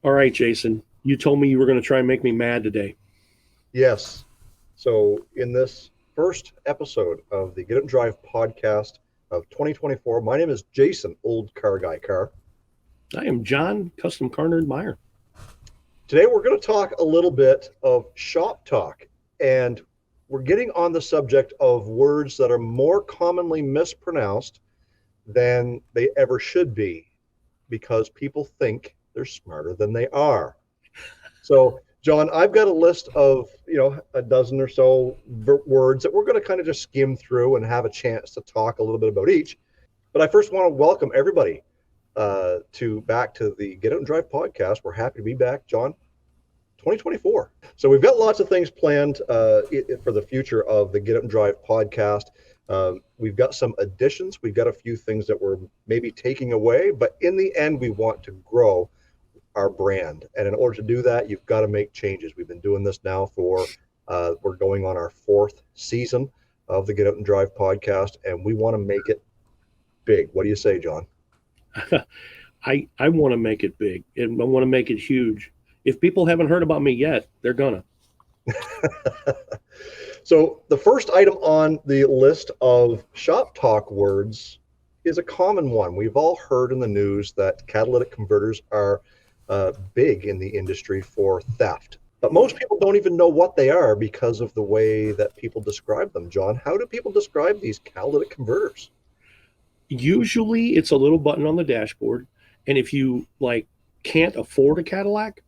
All right, Jason, you told me you were going to try and make me mad today. Yes. So, in this first episode of the Get It and Drive podcast of 2024, my name is Jason, OldeCarrGuy Carr. I am John, CustomCarNerd Meyer. Today, we're going to talk a little bit of shop talk, and we're getting on the subject of words that are more commonly mispronounced than they ever should be because people think they're smarter than they are. So, John, I've got a list of, a dozen or so words that we're going to kind of just skim through and have a chance to talk a little bit about each. But I first want to welcome everybody back to the Get Out and Drive podcast. We're happy to be back, John. 2024. So we've got lots of things planned for the future of the Get Out and Drive podcast. We've got some additions. We've got a few things that we're maybe taking away, but in the end, we want to grow our brand. And in order to do that, you've got to make changes. We've been doing this now we're going on our fourth season of the Get Out and Drive podcast, and we want to make it big. What do you say, John? I want to make it big, and I want to make it huge. If people haven't heard about me yet, they're gonna. So the first item on the list of shop talk words is a common one. We've all heard in the news that catalytic converters are big in the industry for theft. But most people don't even know what they are because of the way that people describe them. John, how do people describe these catalytic converters? Usually it's a little button on the dashboard, and if you can't afford a Cadillac,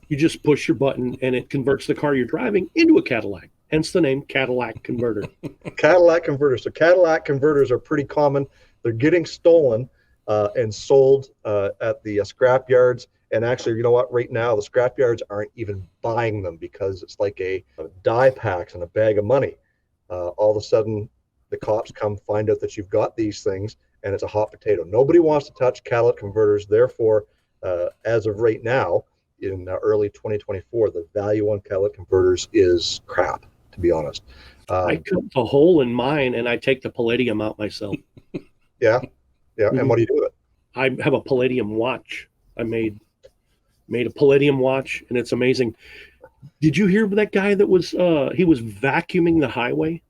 you just push your button and it converts the car you're driving into a Cadillac. Hence the name Cadillac converter. Cadillac converters. So Cadillac converters are pretty common. They're getting stolen and sold at the scrap yards. And actually, you know what? Right now, the scrap yards aren't even buying them because it's like a die packs and a bag of money. All of a sudden, the cops come find out that you've got these things, and it's a hot potato. Nobody wants to touch catalytic converters. Therefore, as of right now, in early 2024, the value on catalytic converters is crap, to be honest. I cut the hole in mine and I take the palladium out myself. Yeah. And what do you do with it? I have a palladium watch. I made a palladium watch, and it's amazing. Did you hear that guy that was he was vacuuming the highway?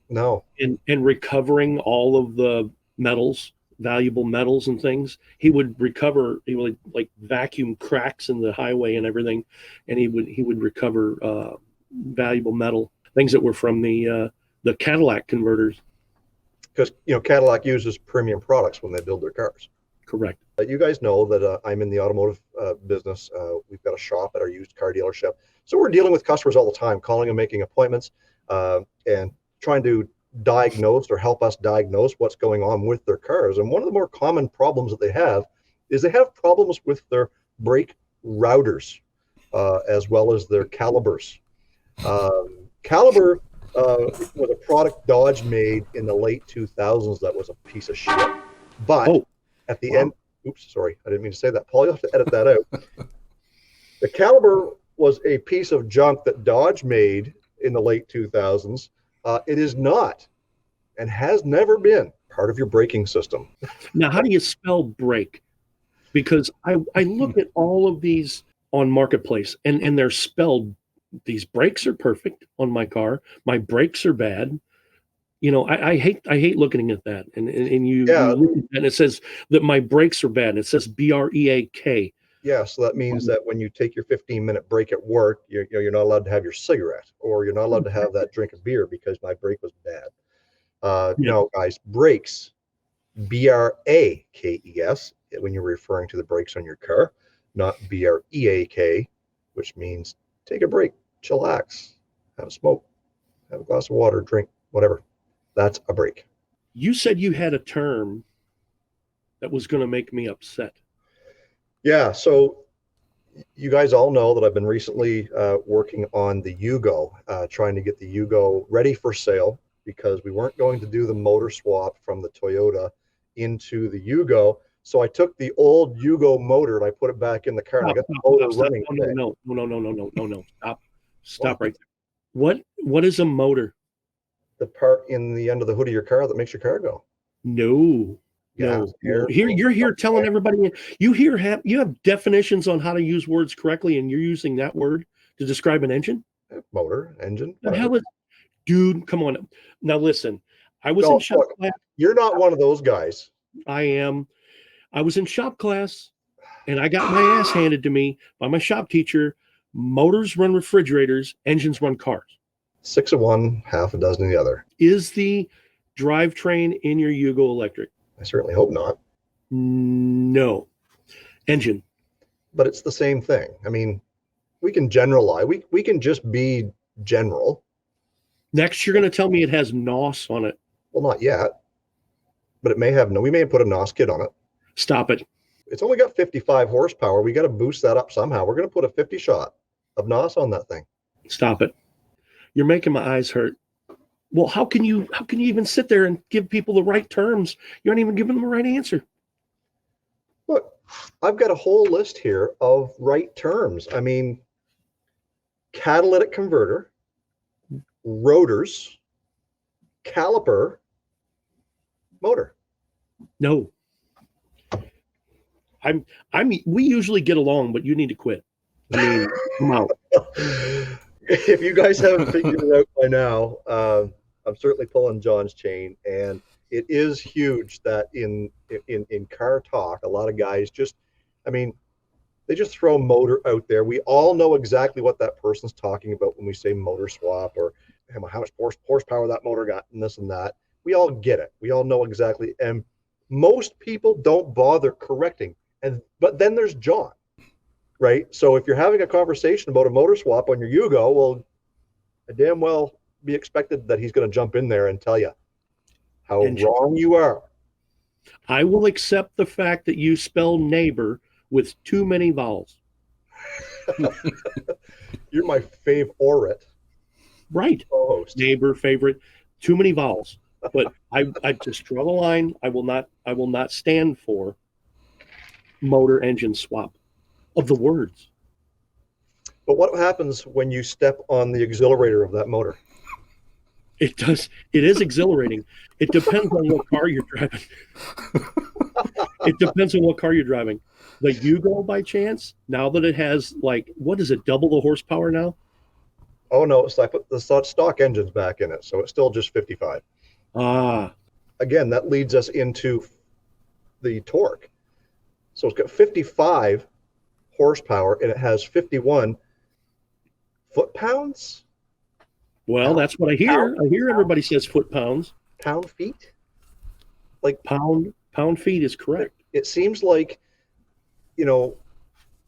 No. And recovering all of the metals, valuable metals and things. He would vacuum cracks in the highway and everything, and he would recover valuable metal, things that were from the Cadillac converters. Because Cadillac uses premium products when they build their cars. Correct. You guys know that I'm in the automotive business. We've got a shop at our used car dealership, so we're dealing with customers all the time, calling and making appointments, and trying to diagnose or help us diagnose what's going on with their cars. And one of the more common problems that they have is they have problems with their brake routers, as well as their calibers. Caliber was a product Dodge made in the late 2000s that was a piece of shit. But at the end, oops, sorry, I didn't mean to say that. Paul, you'll have to edit that out. The caliber was a piece of junk that Dodge made in the late 2000s. It is not, and has never been, part of your braking system. Now, how do you spell brake? Because I look at all of these on Marketplace, and they're spelled. These brakes are perfect on my car. My brakes are bad. I hate looking at that. And you look at that and it says that my brakes are bad. It says BREAK. Yeah, so that means that when you take your 15-minute break at work, you're not allowed to have your cigarette, or you're not allowed to have that drink of beer because my brake was bad. No, guys, brakes, BRAKES, when you're referring to the brakes on your car, not BREAK, which means take a break, chillax, have a smoke, have a glass of water, drink, whatever. That's a break. You said you had a term that was going to make me upset. Yeah, so you guys all know that I've been recently working on the Yugo, trying to get the Yugo ready for sale because we weren't going to do the motor swap from the Toyota into the Yugo. So I took the old Yugo motor and I put it back in the car. And I got the motor running. No. Stop right there. What is a motor? The part in the end of the hood of your car that makes your car go. No. gas, No, air, no. Here you're here telling everybody you have definitions on how to use words correctly, and you're using that word to describe an engine. motor, engine, The whatever. hell is, dude? Come on. Now listen. I was in No, shop look, class. you're not one of those guys. I am. I was in shop class, and I got my ass handed to me by my shop teacher. Motors run refrigerators, engines run cars. 6 of one, half a dozen of the other. Is the drivetrain in your Yugo electric? I certainly hope not. No. Engine. But it's the same thing. I mean, we can generalize. We can just be general. Next, you're going to tell me it has NOS on it. Well, not yet, but it may have. No, we may put a NOS kit on it. Stop it. It's only got 55 horsepower. We got to boost that up somehow. We're going to put a 50 shot of NOS on that thing. Stop it. You're making my eyes hurt. Well, how can you even sit there and give people the right terms? You aren't even giving them the right answer. Look, I've got a whole list here of right terms. I mean, catalytic converter, rotors, caliper, motor. No. We usually get along, but you need to quit. I mean, come out. If you guys haven't figured it out by now, I'm certainly pulling John's chain, and it is huge that in car talk, a lot of guys just, I mean, they just throw motor out there. We all know exactly what that person's talking about when we say motor swap or how much horsepower that motor got and this and that. We all get it. We all know exactly, and most people don't bother correcting. But then there's John, right? So if you're having a conversation about a motor swap on your Yugo, well, damn well be expected that he's going to jump in there and tell you how wrong you are. I will accept the fact that you spell neighbor with too many vowels. You're my favorite. Right. Co-host. Neighbor, favorite, too many vowels. But I just draw the line. I will not stand for motor engine swap of the words. But what happens when you step on the accelerator of that motor? It is exhilarating. It depends on what car you're driving. It depends on what car you're driving. The Yugo, by chance, now that it has, like, what is it, double the horsepower now? Oh no, it's like the stock engine's back in it, so it's still just 55. Again, that leads us into the torque. So it's got 55 horsepower and it has 51 foot-pounds? Well, that's what I hear. I hear everybody says foot-pounds. Pound-feet? Like pound-feet is correct. It seems like,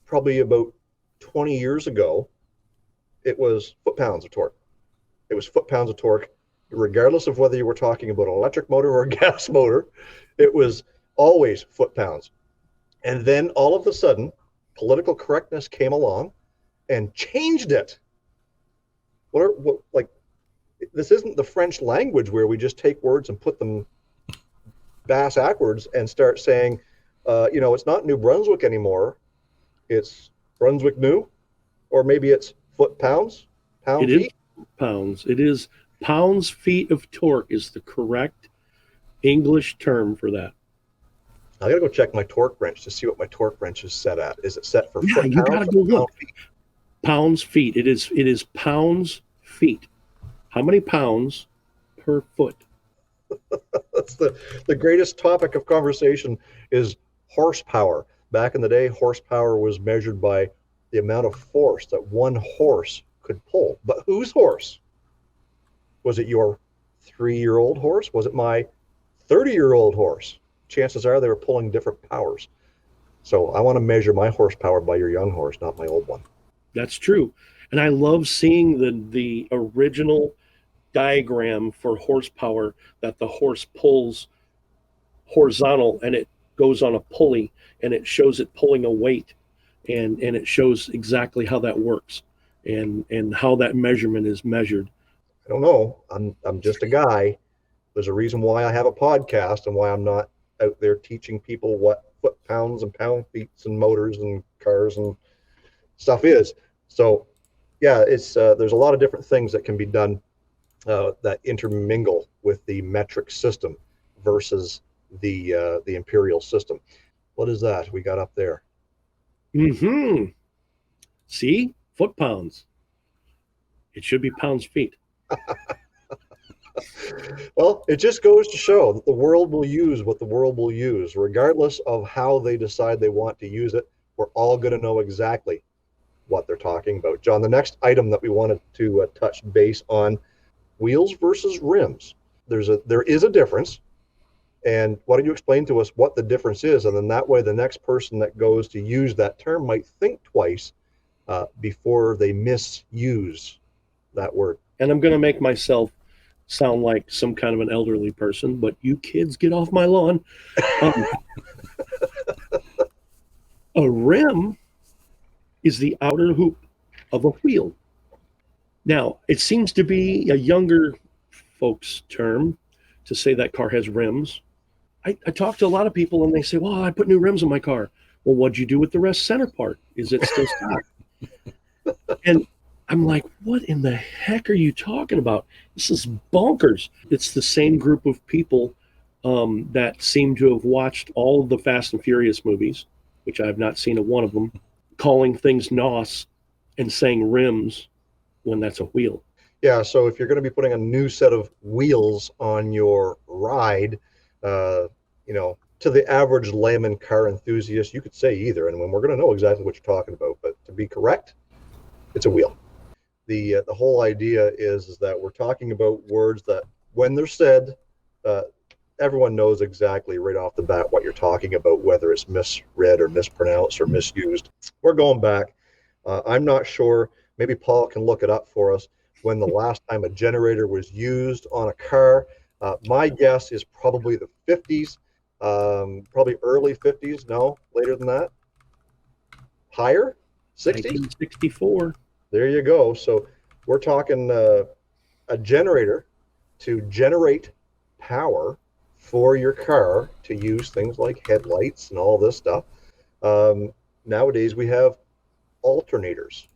probably about 20 years ago, it was foot-pounds of torque. It was foot-pounds of torque, regardless of whether you were talking about an electric motor or a gas motor. It was always foot-pounds. And then all of a sudden, political correctness came along and changed it. This isn't the French language where we just take words and put them bass-ackwards and start saying, it's not New Brunswick anymore. It's Brunswick New, or maybe it's foot-pounds, pound-feet. It is pounds. It is pounds-feet of torque is the correct English term for that. I gotta go check my torque wrench to see what my torque wrench is set at. Is it set for Yeah, foot you pounds? gotta go look. Pounds feet. It is pounds feet. How many pounds per foot? That's the greatest topic of conversation is horsepower. Back in the day, horsepower was measured by the amount of force that one horse could pull. But whose horse? Was it your 3-year-old horse? Was it my 30-year-old horse? Chances are they were pulling different powers. So I want to measure my horsepower by your young horse, not my old one. That's true. And I love seeing the original diagram for horsepower that the horse pulls horizontal and it goes on a pulley and it shows it pulling a weight and it shows exactly how that works and how that measurement is measured. I don't know. I'm just a guy. There's a reason why I have a podcast and why I'm not out there teaching people what foot-pounds and pound-feet and motors and cars and stuff is. So, yeah, it's there's a lot of different things that can be done that intermingle with the metric system versus the imperial system. What is that we got up there? Mm-hmm. See? Foot-pounds. It should be pounds-feet. Well, it just goes to show that the world will use what the world will use, regardless of how they decide they want to use it. We're all going to know exactly what they're talking about. John, the next item that we wanted to touch base on, wheels versus rims. There is a difference. And why don't you explain to us what the difference is? And then that way, the next person that goes to use that term might think twice before they misuse that word. And I'm going to make myself sound like some kind of an elderly person, but you kids get off my lawn. A rim is the outer hoop of a wheel. Now, it seems to be a younger folks' term to say that car has rims. I talk to a lot of people and they say, well, I put new rims on my car. Well, what'd you do with the rest center part? Is it still stock? And I'm like, what in the heck are you talking about? This is bonkers. It's the same group of people that seem to have watched all of the Fast and Furious movies, which I have not seen a one of them, calling things NOS and saying rims when that's a wheel. Yeah, so if you're going to be putting a new set of wheels on your ride, to the average layman car enthusiast, you could say either, and we're going to know exactly what you're talking about. But to be correct, it's a wheel. The whole idea is that we're talking about words that, when they're said, everyone knows exactly right off the bat what you're talking about, whether it's misread or mispronounced or misused. We're going back. I'm not sure. Maybe Paul can look it up for us when the last time a generator was used on a car. My guess is probably the 50s, probably early 50s. No, later than that. Higher? 60s? 1964. There you go. So we're talking a generator to generate power for your car to use things like headlights and all this stuff. Nowadays we have alternators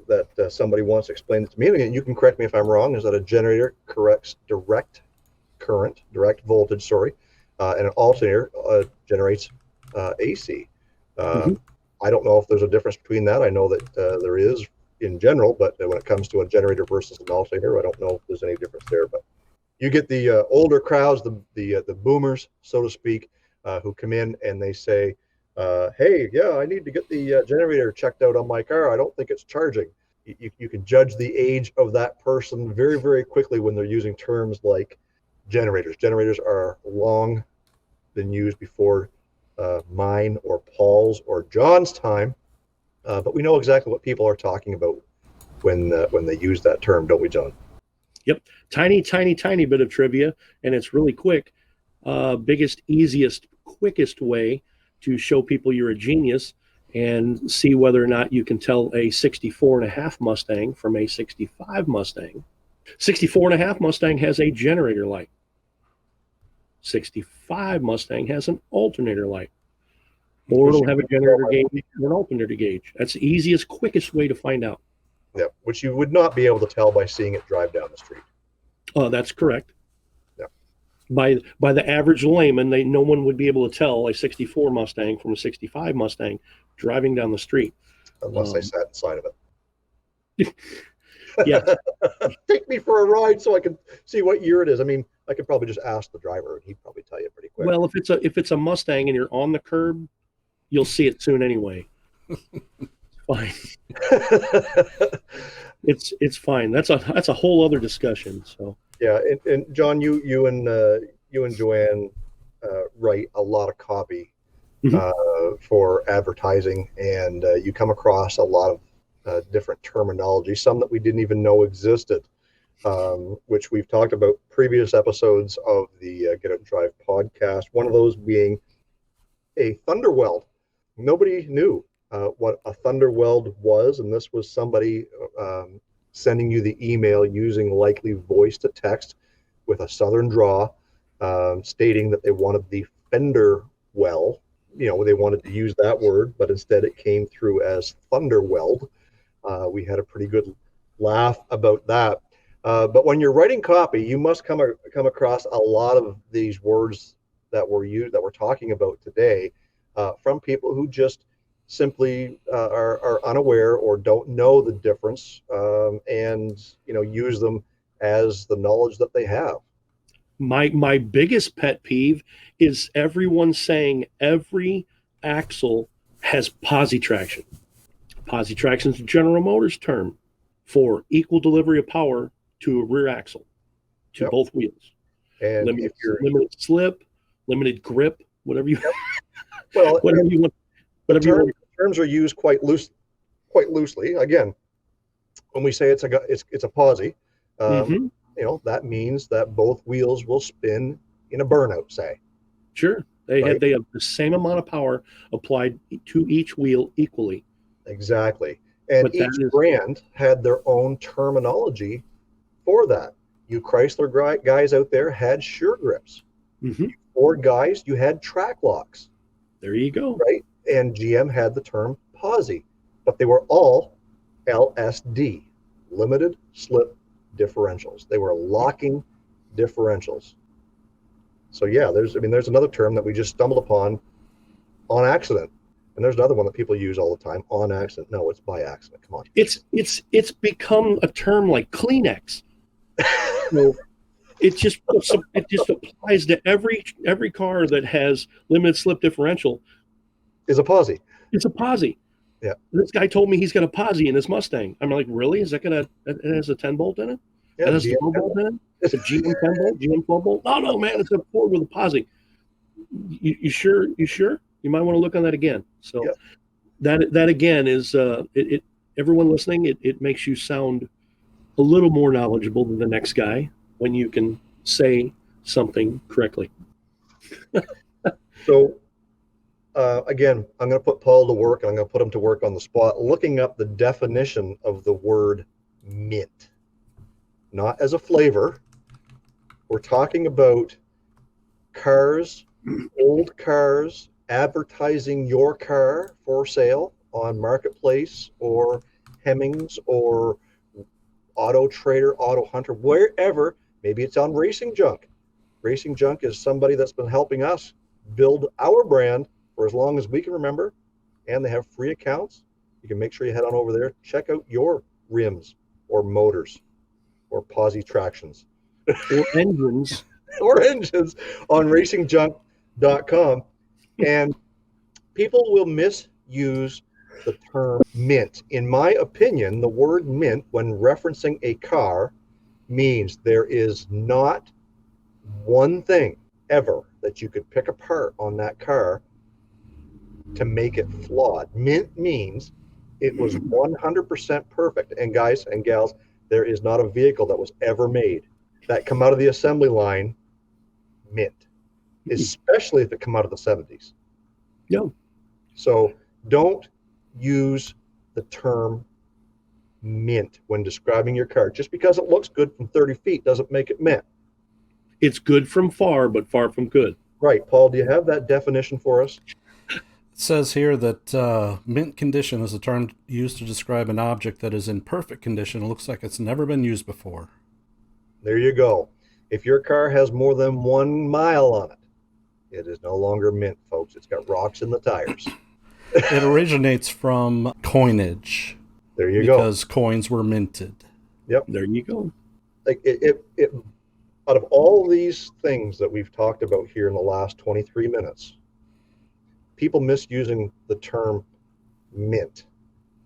that somebody wants to explain it to me. And you can correct me if I'm wrong. Is that a generator corrects direct current, direct voltage, and an alternator generates AC. I don't know if there's a difference between that. I know that there is in general, but when it comes to a generator versus an alternator, I don't know if there's any difference there. But you get the older crowds, the boomers, so to speak, who come in and they say, hey, yeah, I need to get the generator checked out on my car. I don't think it's charging. You can judge the age of that person very, very quickly when they're using terms like generators. Generators are long been used before mine or Paul's or John's time, but we know exactly what people are talking about when they use that term, don't we, John? Yep. Tiny bit of trivia, and it's really quick. Biggest, easiest, quickest way to show people you're a genius and see whether or not you can tell a 64.5 Mustang from a 65 Mustang. 64.5 Mustang has a generator light. 65 Mustang has an alternator light. Or it'll have a generator gauge and an alternator gauge. That's the easiest, quickest way to find out. Yeah, which you would not be able to tell by seeing it drive down the street. That's correct. Yeah. By the average layman, no one would be able to tell a 64 Mustang from a 65 Mustang driving down the street. Unless I sat inside of it. Yeah. Take me for a ride so I can see what year it is. I mean, I could probably just ask the driver and he'd probably tell you pretty quick. Well, if it's a Mustang and you're on the curb, you'll see it soon anyway. Fine. It's fine. That's a whole other discussion. So yeah, and John, you and Joanne write a lot of copy for advertising, and you come across a lot of different terminology, some that we didn't even know existed, which we've talked about previous episodes of the Get Out and Drive podcast. One of those being a thunder weld. Nobody knew what a thunder weld was, and this was somebody sending you the email using likely voice to text with a southern draw, stating that they wanted the fender well. They wanted to use that word, but instead it came through as thunder weld. We had a pretty good laugh about that. But when you're writing copy, you must come across a lot of these words that we're talking about today from people who just simply are unaware or don't know the difference, and use them as the knowledge that they have. My biggest pet peeve is everyone saying every axle has posi traction. Posi traction is a General Motors term for equal delivery of power to a rear axle, to Yep. both wheels. And Limited, if you're limited slip, limited grip, whatever you well, whatever you want. the Whatever you want. terms are used quite loosely. Again, when we say it's a posi, Mhm. that means that both wheels will spin in a burnout, say. Sure. They Right? have the same amount of power applied to each wheel equally. Exactly. And But that each is brand had their own terminology for that. You Chrysler guys out there had sure grips. mhm. Ford guys, you had track locks, There you go. right? And GM had the term posi, but they were all LSD, limited slip differentials. They were locking differentials. So yeah, there's another term that we just stumbled upon on accident. And there's another one that people use all the time, on accident. No, it's by accident. Come on. It's become a term like Kleenex. So it just applies to every car that has limited slip differential. Is a posi. It's a posi. Yeah. This guy told me he's got a posi in his Mustang. I'm like, really? Is that gonna? It has a 10 bolt in it? Yeah, It has a GM 12 bolt in it? It's a GM 10 bolt, GM 12 bolt. No, man, it's a Ford with a posi. You sure? You sure? You might want to look on that again. So Yeah. that again is it. Everyone listening, it makes you sound a little more knowledgeable than the next guy when you can say something correctly. So again, I'm going to put Paul to work, and I'm going to put him to work on the spot, looking up the definition of the word mint. Not as a flavor. We're talking about cars, old cars, advertising your car for sale on Marketplace or Hemmings or Auto Trader, Auto Hunter, wherever. Maybe it's on Racing Junk. Racing Junk is somebody that's been helping us build our brand for as long as we can remember, and they have free accounts. You can make sure you head on over there, check out your rims or motors or posi tractions Or engines. or engines on racingjunk.com. And people will misuse the term mint. In my opinion, the word mint, when referencing a car, means there is not one thing ever that you could pick apart on that car to make it flawed. Mint means it was 100% perfect. And guys and gals, there is not a vehicle that was ever made that come out of the assembly line mint, especially if it come out of the 70s. Yeah. So don't use the term mint when describing your car. Just because it looks good from 30 feet doesn't make it mint. It's good from far, but far from good. Right. Paul, do you have that definition for us? It says here that mint condition is a term used to describe an object that is in perfect condition. It looks like it's never been used before. There you go. If your car has more than 1 mile on it, it is no longer mint, folks. It's got rocks in the tires. It originates from coinage. There you go. Because coins were minted. Yep. There you go. Like it out of all these things that we've talked about here in the last 23 minutes, people misusing the term mint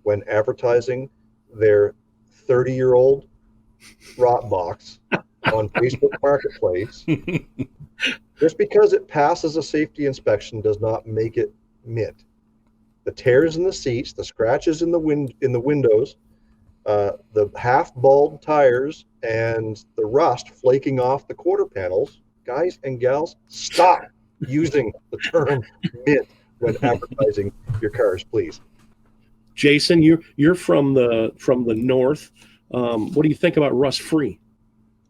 when advertising their 30-year-old rot box on Facebook Marketplace. Just because it passes a safety inspection does not make it mint. The tears in the seats, the scratches in the windows, the half-bald tires, and the rust flaking off the quarter panels. Guys and gals, stop using the term mint when advertising your cars, please. Jason, you're from the north. What do you think about rust-free?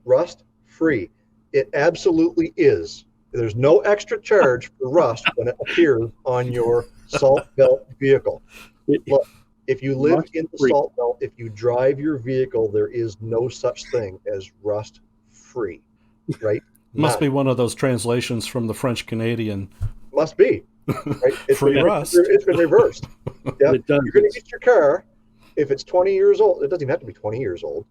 Rust-free. It absolutely is. There's no extra charge for rust when it appears on your salt belt vehicle. Look, if you live in the salt belt, if you drive your vehicle, there is no such thing as rust-free, right? Must be None. one of those translations from the French Canadian. Must be. Right? Free rust. It's been reversed. Yeah. It does. You're going to get your car if it's 20 years old. It doesn't even have to be 20 years old.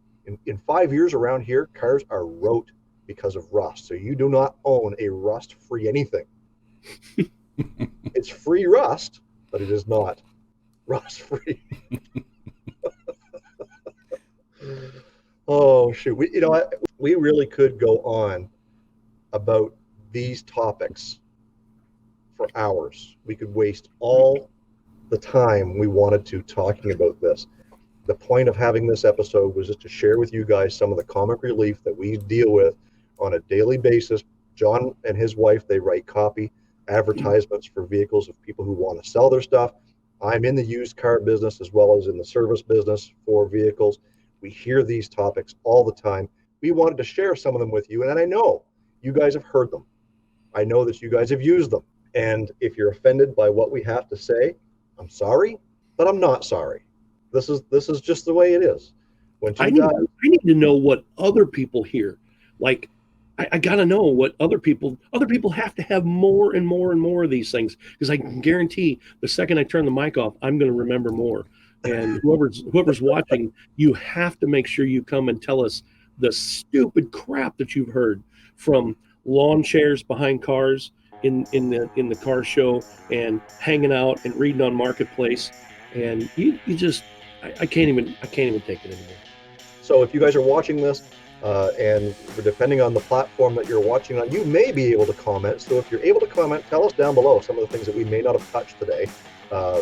In 5 years around here, cars are rote because of rust. So you do not own a rust-free anything. It's free rust, but it is not rust-free. Oh, shoot. We really could go on about these topics for hours. We could waste all the time we wanted to talking about this. The point of having this episode was just to share with you guys some of the comic relief that we deal with on a daily basis. John and his wife, they write copy, advertisements for vehicles of people who want to sell their stuff. I'm in the used car business as well as in the service business for vehicles. We hear these topics all the time. We wanted to share some of them with you, and I know you guys have heard them. I know that you guys have used them. And if you're offended by what we have to say, I'm sorry, but I'm not sorry. This is just the way it is. When I need to know what other people hear. Like, I got to know what other people have to have more and more and more of these things, because I can guarantee the second I turn the mic off, I'm going to remember more. And whoever's watching, you have to make sure you come and tell us the stupid crap that you've heard from lawn chairs behind cars in the car show and hanging out and reading on Marketplace. And you just I can't even take it anymore. So if you guys are watching this, and depending on the platform that you're watching on, you may be able to comment. So if you're able to comment, tell us down below some of the things that we may not have touched today.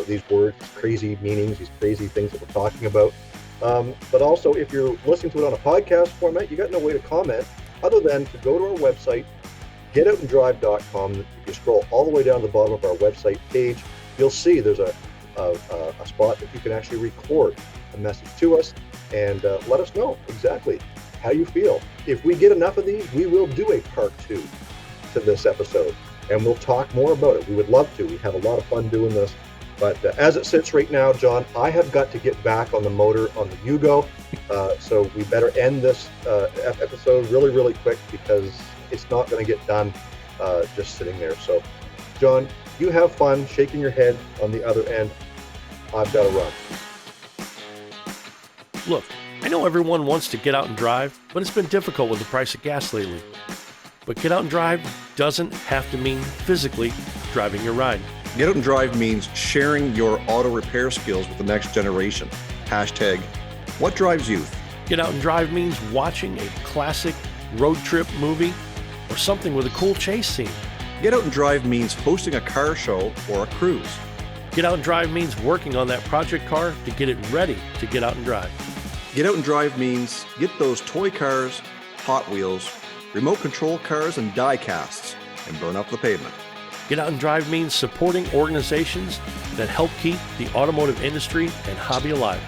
These words, these crazy meanings, these crazy things that we're talking about. But also, if you're listening to it on a podcast format, you got no way to comment other than to go to our website, getoutandrive.com. If you scroll all the way down to the bottom of our website page, you'll see there's a spot that you can actually record a message to us and let us know exactly how you feel. If we get enough of these, we will do a part 2 to this episode, and we'll talk more about it. We would love to. We have a lot of fun doing this. But as it sits right now, John, I have got to get back on the motor on the Yugo, so we better end this episode really, really quick, because it's not going to get done just sitting there. So, John, you have fun shaking your head on the other end. I've got to run. Look, I know everyone wants to get out and drive, but it's been difficult with the price of gas lately. But get out and drive doesn't have to mean physically driving your ride. Get out and drive means sharing your auto repair skills with the next generation. Hashtag, what drives youth? Get out and drive means watching a classic road trip movie or something with a cool chase scene. Get out and drive means hosting a car show or a cruise. Get out and drive means working on that project car to get it ready to get out and drive. Get out and drive means get those toy cars, Hot Wheels, remote control cars, and die casts and burn up the pavement. Get out and drive means supporting organizations that help keep the automotive industry and hobby alive.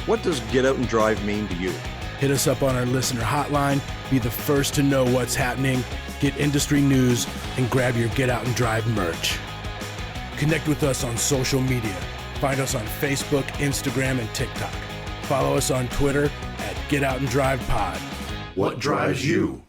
What does get out and drive mean to you? Hit us up on our listener hotline, be the first to know what's happening, get industry news, and grab your Get Out and Drive merch. Connect with us on social media. Find us on Facebook, Instagram, and TikTok. Follow us on Twitter at Get Out and Drive Pod. What drives you?